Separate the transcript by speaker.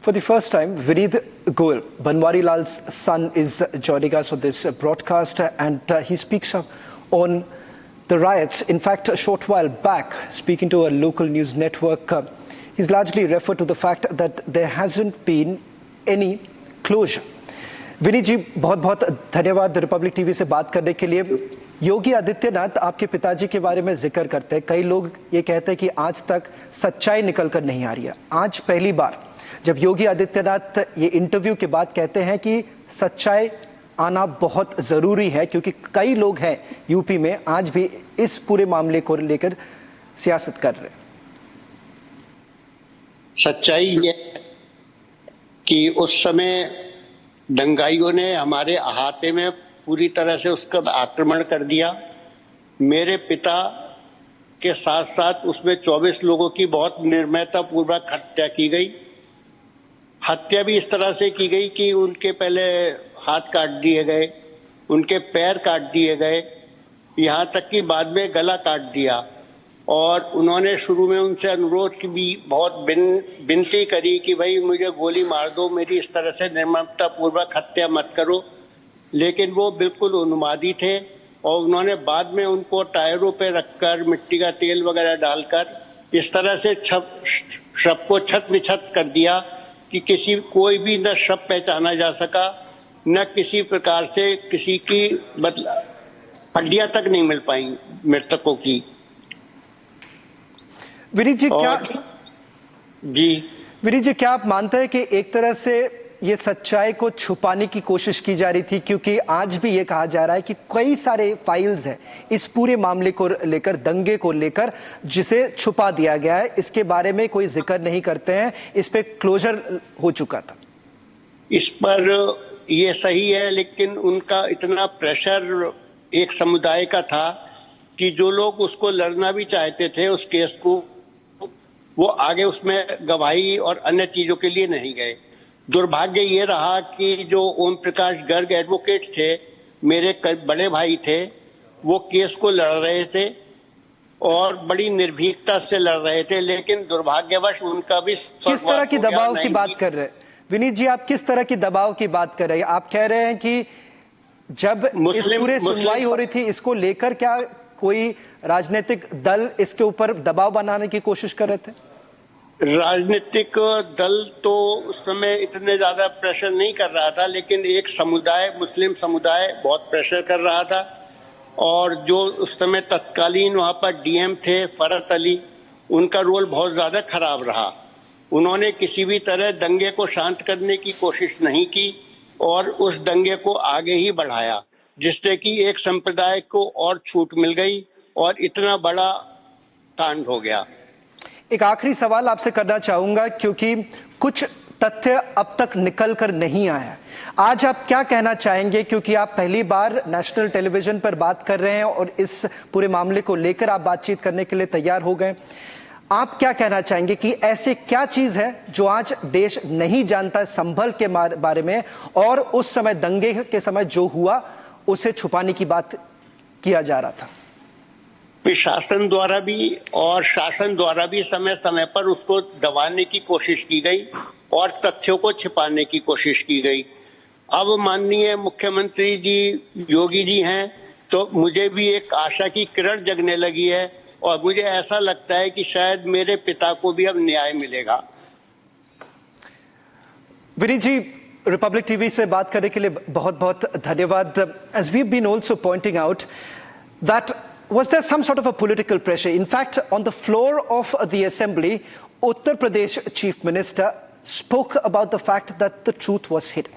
Speaker 1: For the first time, Vineet Goel, Banwari Lal's son, is joining us on this broadcast, and he speaks on the riots. In fact, a short while back, speaking to a local news network, he's largely referred to the fact that there hasn't been any closure. Vineet जी, बहुत बहुत धन्यवाद Republic TV से बात करने के लिए। योगी आदित्यनाथ आपके पिताजी के बारे में जिक्र करते हैं। कई लोग ये कहते हैं कि आज तक सच्चाई निकल कर नहीं आ रही है। आज पहली बार जब योगी आदित्यनाथ ये इंटरव्यू के बाद कहते हैं कि सच्चाई आना बहुत जरूरी है, क्योंकि कई लोग हैं यूपी में आज भी इस पूरे मामले को लेकर सियासत कर रहे हैं।
Speaker 2: सच्चाई ये कि उस समय दंगाइयों ने हमारे अहाते में पूरी तरह से उसका आक्रमण कर दिया। मेरे पिता के साथ साथ उसमें 24 लोगों की बहुत निर्ममता पूर्वक हत्या की गई। हत्या भी इस तरह से की गई कि उनके पहले हाथ काट दिए गए, उनके पैर काट दिए गए, यहाँ तक कि बाद में गला काट दिया। और उन्होंने शुरू में उनसे अनुरोध की भी बहुत विनती करी कि भाई मुझे गोली मार दो, मेरी इस तरह से निर्ममता पूर्वक हत्या मत करो, लेकिन वो बिल्कुल उन्मादी थे। और उन्होंने बाद में उनको टायरों पे रखकर मिट्टी का तेल वगैरह डालकर इस तरह से शव को छत विछत कर दिया कि कोई भी न शव पहचाना जा सका, न किसी प्रकार से किसी की मतलब हड्डियां तक नहीं मिल पाई मृतकों की।
Speaker 1: विनीत जी, क्या आप मानते हैं कि एक तरह से ये सच्चाई को छुपाने की कोशिश की जा रही थी, क्योंकि आज भी ये कहा जा रहा है कि कई सारे फाइल्स हैं इस पूरे मामले को लेकर, दंगे को लेकर, जिसे छुपा दिया गया है, इसके बारे में कोई जिक्र नहीं करते हैं, इस पे क्लोजर हो चुका था।
Speaker 2: इस पर ये सही है, लेकिन उनका इतना प्रेशर एक समुदाय का था कि जो लोग उसको लड़ना भी चाहते थे उस केस को, वो आगे उसमें गवाही और अन्य चीजों के लिए नहीं गए। दुर्भाग्य ये रहा कि जो ओम प्रकाश गर्ग एडवोकेट थे, मेरे बड़े भाई थे, वो केस को लड़ रहे थे और बड़ी निर्भीकता से लड़ रहे थे, लेकिन दुर्भाग्यवश उनका भी
Speaker 1: किस तरह की दबाव की बात कर रहे हैं विनीत जी? आप किस तरह की दबाव की बात कर रहे हैं? आप कह रहे हैं कि जब इस पूरे सुनवाई हो रही थी, इसको लेकर क्या कोई राजनीतिक दल इसके ऊपर दबाव बनाने की कोशिश कर रहे थे?
Speaker 2: राजनीतिक दल तो उस समय इतने ज्यादा प्रेशर नहीं कर रहा था, लेकिन एक समुदाय, मुस्लिम समुदाय बहुत प्रेशर कर रहा था। और जो उस समय तत्कालीन वहां पर डीएम थे फरत अली, उनका रोल बहुत ज्यादा खराब रहा। उन्होंने किसी भी तरह दंगे को शांत करने की कोशिश नहीं की और उस दंगे को आगे ही बढ़ाया, जिससे कि एक संप्रदाय को और छूट मिल गई और इतना बड़ा कांड हो गया।
Speaker 1: एक आखिरी सवाल आपसे करना चाहूंगा, क्योंकि कुछ तथ्य अब तक निकल कर नहीं आया। आज आप क्या कहना चाहेंगे, क्योंकि आप पहली बार नेशनल टेलीविजन पर बात कर रहे हैं और इस पूरे मामले को लेकर आप बातचीत करने के लिए तैयार हो गए। आप क्या कहना चाहेंगे कि ऐसे क्या चीज है जो आज देश नहीं जानता है संभल के बारे में, और उस समय दंगे के समय जो हुआ उसे छुपाने की बात किया जा रहा था?
Speaker 2: शासन द्वारा भी और शासन द्वारा भी समय समय पर उसको दबाने की कोशिश की गई और तथ्यों को छिपाने की कोशिश की गई। अब माननीय मुख्यमंत्री जी योगी जी हैं, तो मुझे भी एक आशा की किरण जगने लगी है और मुझे ऐसा लगता है कि शायद मेरे पिता को भी अब न्याय मिलेगा।
Speaker 1: विनीत जी, रिपब्लिक टीवी से बात करने के लिए बहुत बहुत धन्यवाद। As we've been also pointing out that was there some sort of a political pressure? In fact, on the floor of the assembly, Uttar Pradesh Chief Minister spoke about the fact that the truth was hidden.